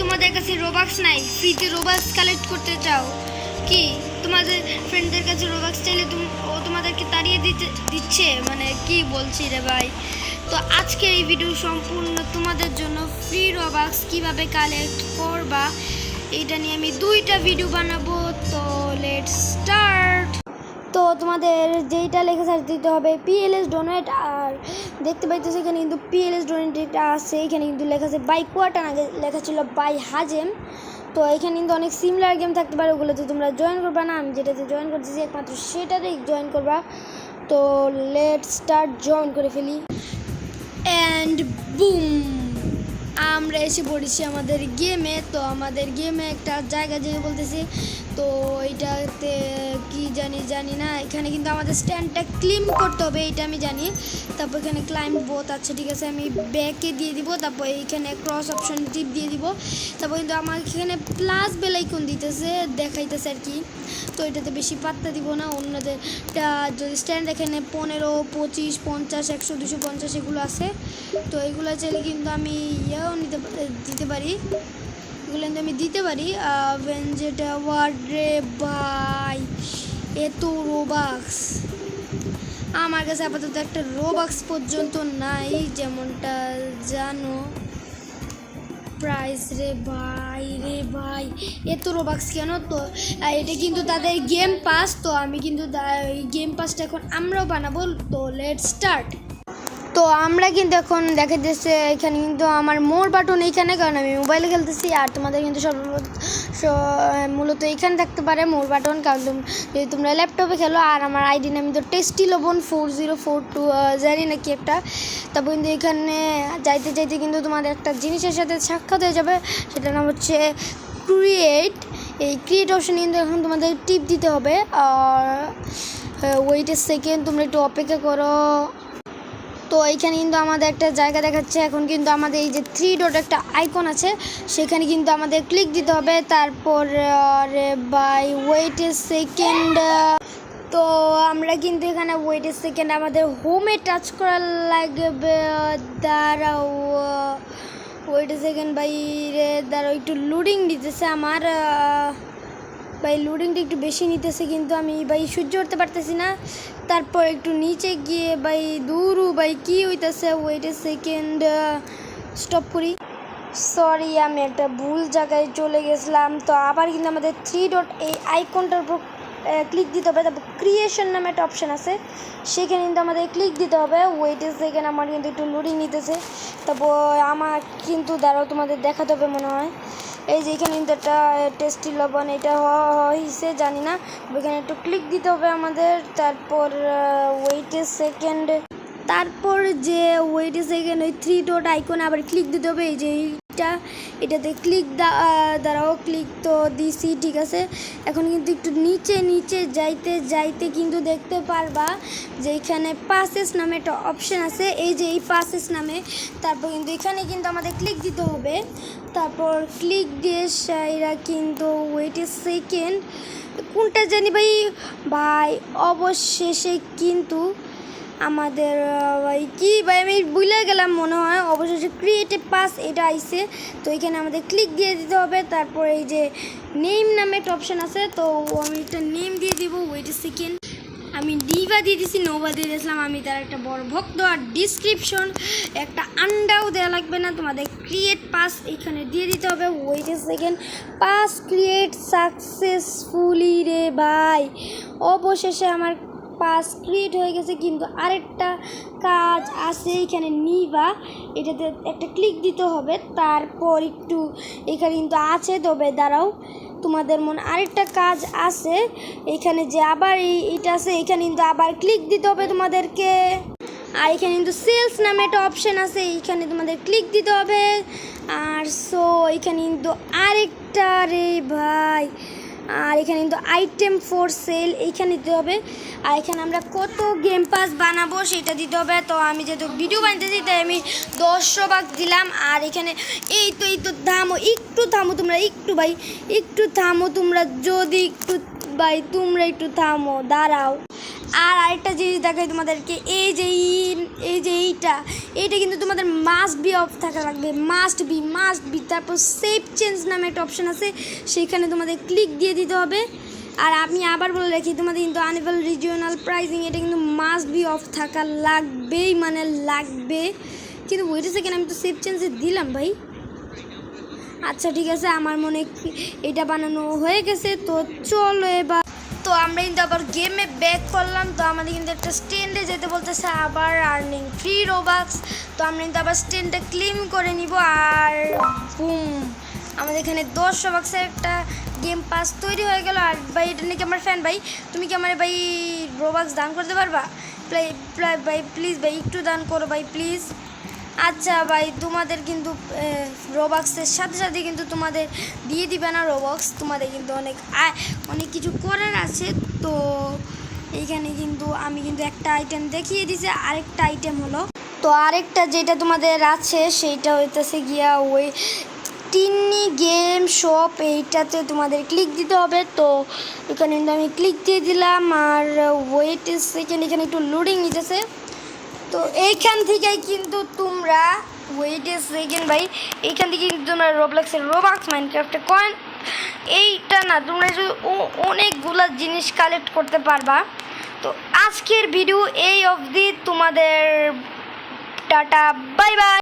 তোমাদের কাছে রোবাক্স নাই, ফ্রিতে রোবাক্স কালেক্ট করতে চাও কি? তোমাদের ফ্রেন্ডদের কাছে রোবাক্স চাইলে ও তোমাদেরকে তাড়িয়ে দিচ্ছে, মানে কি বলছি রে ভাই। তো আজকের এই ভিডিও সম্পূর্ণ তোমাদের জন্য ফ্রি রোবাক্স কিভাবে কালেক্ট করবা এটা নিয়ে আমি 2টা ভিডিও বানাবো। তো লেটস স্টার্ট। তো তোমাদের যেইটা লেখা সার্চ দিতে হবে PLS ডোনেট, আর দেখতে পাইতেছে এখানে কিন্তু PLS ডোনেট এটা আছে, এখানে কিন্তু লেখা আছে বাই কোয়াটান, আগে লেখা ছিল বাই হাজেম। তো এখানে কিন্তু অনেক সিমিলার গেম থাকতে পারে, ওগুলোতে তোমরা জয়েন করবা না, আমি যেটাতে জয়েন করতেছি একমাত্র সেটাতেই জয়েন করবা। তো লেটস স্টার্ট, জয়েন করে ফেলি অ্যান্ড বুম, আমরা এসে পড়েছি আমাদের গেমে। তো আমাদের গেমে একটা জায়গা যেয়ে বলতেছি, তো এইটাতে কি জানি না, এখানে কিন্তু আমাদের স্ট্যান্ডটা ক্লিম করতে হবে, এইটা আমি জানি। তারপর এখানে ক্লাইম্ব বোথ আছে, ঠিক আছে, আমি ব্যাকে দিয়ে দিব। তারপর এইখানে ক্রস অপশন টিপ দিয়ে দিব। তারপর কিন্তু আমার এখানে প্লাস বেল আইকন দিতেছে, দেখাইতেছে আর কি। তো এটাতে বেশি পাত্তা দিব না, অন্যদেরটা যদি স্ট্যান্ড এখানে 15, 25, 50, 100, 250 এগুলো আছে। তো এগুলো চাইলে কিন্তু আমি দিতে পারি, এগুলো কিন্তু আমি দিতে পারি। যেটা ওয়ার্ড রে ভাই, এত রোবাক্স আমার কাছে আপাতত একটা রোবাক্স পর্যন্ত নাই, যেমনটা জানো। প্রাইস রে ভাই এত রোবাক্স কেন? তো এটা কিন্তু তাদের গেম পাস, তো আমি কিন্তু গেম পাসটা এখন আমরাও বানাবো। তো লেটস স্টার্ট। তো আমরা কিন্তু এখন দেখা যাচ্ছে এখানে কিন্তু আমার মোর বাটন এইখানে, কারণ আমি মোবাইলে খেলতেছি, আর তোমাদের কিন্তু মূলত এখানে থাকতে পারে মোর বাটন, কারণ যদি তোমরা ল্যাপটপে খেলো। আর আমার আইডি নাম তো টেস্টি লবণ 4042 জানি না কি একটা। তারপর কিন্তু এখানে যাইতে যাইতে কিন্তু তোমাদের একটা জিনিসের সাথে সাক্ষাৎ হয়ে যাবে, সেটার নাম হচ্ছে ক্রিয়েট। এই ক্রিয়েট অপশানে কিন্তু এখন তোমাদের টিপ দিতে হবে, আর ওয়েট এ সেকেন্ড, তোমরা একটু অপেক্ষা করো। তো এইখানে কিন্তু আমাদের একটা জায়গা দেখাচ্ছে, এখন কিন্তু আমাদের এই যে 3 ডট একটা আইকন আছে, সেখানে কিন্তু আমাদের ক্লিক দিতে হবে। তারপর বাই ওয়েট এ সেকেন্ড, তো আমরা কিন্তু এখানে ওয়েট এ সেকেন্ড আমাদের হোমে টাচ করা লাগবে। দাঁড়াও, ওয়েট এ সেকেন্ড বাইরে দাঁড়াও, একটু লোডিং দিতেছে আমার ভাই, লোডিংটা একটু বেশি নিতেছে, কিন্তু আমি ভাই সহ্য করতে পারতেছি না। তারপর একটু নিচে গিয়ে ভাই দূরু ভাই কি হইতেছে, ওয়েট এ সেকেন্ড, স্টপ করি। সরি, আমি একটা ভুল জায়গায় চলে গেছিলাম। তো আবার কিন্তু আমাদের 3 ডট এই আইকনটার উপর ক্লিক দিতে হবে। তারপর ক্রিয়েশন নামে একটা অপশান আছে, সেখানে কিন্তু আমাদের ক্লিক দিতে হবে। ওয়েট এ সেকেন্ড, আমার কিন্তু একটু লোডিং নিতেছে। তারপর আমার কিন্তু দাঁড়াও, তোমাদের দেখাতে হবে মনে হয়। এই যে এখানে কিন্তু একটা টেস্টি লবণ, এটা হয়েছে জানি না, ওইখানে একটু ক্লিক দিতে হবে আমাদের। তারপর ওয়েট এ সেকেন্ড, তারপর যে ওয়েট এ সেকেন্ড ওই 3 ডট আইকনে আবার ক্লিক দিতে হবে। এই যে এটাতে ক্লিক দাঁড়াও, ক্লিক তো দিছি, ঠিক আছে। এখন কিন্তু একটু নিচে যাইতে কিন্তু দেখতে পারবা যে এখানে পাসেস নামে একটা অপশান আছে, এই যে এই পাসেস নামে। তারপর কিন্তু এখানে কিন্তু আমাদের ক্লিক দিতে হবে। তারপর ক্লিক দিয়ে এরা কিন্তু ওয়েট এ সেকেন্ড, কোনটা জানি ভাই অবশেষে কিন্তু আমাদের ভাই আমি ভুলে গেলাম মনে হয়, অবশেষে ক্রিয়েটিভ পাস এটা আইছে। তো এখানে আমাদের ক্লিক দিয়ে দিতে হবে। তারপর এই যে নেম নামে একটা অপশান আছে, তো আমি একটা নেম দিয়ে দিব। ওয়েট এ সেকেন্ড, আমি ডিভা দিয়ে দিয়েছি, নোভা দিয়ে দিয়েছিলাম, আমি তার একটা বড় ভক্ত। আর ডিসক্রিপশন একটা আন্ডাও দেওয়া লাগবে না, তোমাদের ক্রিয়েট পাস এখানে দিয়ে দিতে হবে। Wait a second, pass create successfully রে ভাই, অবশেষে আমার পাস ক্রিয়েট হয়ে গেছে। কিন্তু আরেকটা কাজ আছে এখানে, নিভা, এটাতে একটা ক্লিক দিতে হবে। তারপর একটু এখানে কিন্তু আছে, তবে দাঁড়াও, তোমাদের মনে আরেকটা কাজ আছে এখানে, যে আবার এটা আছে, এখানে কিন্তু আবার ক্লিক দিতে হবে তোমাদেরকে। আর এখানে কিন্তু সেলস নামে একটা অপশান আছে, এইখানে তোমাদের ক্লিক দিতে হবে। আর এখানে কিন্তু আরেকটা রে ভাই, আর এখানে কিন্তু আইটেম ফর সেল এইখানে দিতে হবে। আর এখানে আমরা কত গেম পাস বানাবো সেটা দিতে হবে। তো আমি যেহেতু ভিডিও বানাতেছি তাই আমি 100 ভাগ দিলাম। আর এখানে এই তো থামো, একটু থামো তোমরা, একটু থামো তোমরা, যদি একটু তোমরা একটু থামো, দাঁড়াও। আর আরেকটা জিনিস দেখাই তোমাদেরকে, এই যে এইটা কিন্তু তোমাদের মাস্ট বি অফ থাকা লাগবে, মাস্ট বি। তারপর সেভ চেঞ্জ নামে একটা অপশান আছে, সেখানে তোমাদের ক্লিক দিয়ে দিতে হবে। আর আমি আবার বলে রাখি, তোমাদের কিন্তু আনএবল রিজিওনাল প্রাইসিং এটা কিন্তু মাস্ট বি অফ থাকা লাগবেই, মানে লাগবে। কিন্তু ওইটা সেকেন্ড আমি তো সেভ চেঞ্জে দিলাম ভাই। আচ্ছা ঠিক আছে, আমার মনে এটা বানানো হয়ে গেছে। তো চলো এবার, তো আমরা কিন্তু আবার গেমে ব্যাক করলাম। তো আমাদের কিন্তু একটা স্ট্যান্ডে যেতে বলতেছে, আবার আর্নিং ফ্রি রোবাক্স। তো আমরা কিন্তু আবার স্ট্যান্ডটা ক্লেম করে নিব। আর বুম, আমাদের এখানে 10 রোবাক্সের একটা গেম পাস তৈরি হয়ে গেল। আর ভাই এটা নাকি আমার ফ্যান, ভাই তুমি কি আমার ভাই রোবাক্স দান করতে পারবা? ভাই প্লিজ ভাই একটু দান করো ভাই প্লিজ। আচ্ছা ভাই, তোমাদের কিন্তু রোবাক্সের সাথে সাথে কিন্তু তোমাদের দিয়ে দিবে না রোবাক্স, তোমাদের কিন্তু অনেক কিছু করার আছে। তো এইখানে কিন্তু আমি কিন্তু একটা আইটেম দেখিয়ে দিছি, আরেকটা আইটেম হলো, তো আরেকটা যেটা তোমাদের আছে সেইটা হইতেছে গিয়া ওই টিনি গেম শপ, এইটাতে তোমাদের ক্লিক দিতে হবে। তো এখানে কিন্তু আমি ক্লিক দিয়ে দিলাম। আর ওয়েট সেকেন্ড, এখানে একটু লোডিং নিতেছে। তো এইখান থেকে কিন্তু তোমরা ওয়েট সেকেন্ড ভাই, এইখান থেকে কিন্তু তোমরা রোবলক্সের রোবাক্স, মাইনক্রাফটের কয়েন, এইটা না তোমরা অনেকগুলো জিনিস কালেক্ট করতে পারবা। তো আজকের ভিডিও এই অবধি, তোমাদের টাটা বাই বাই।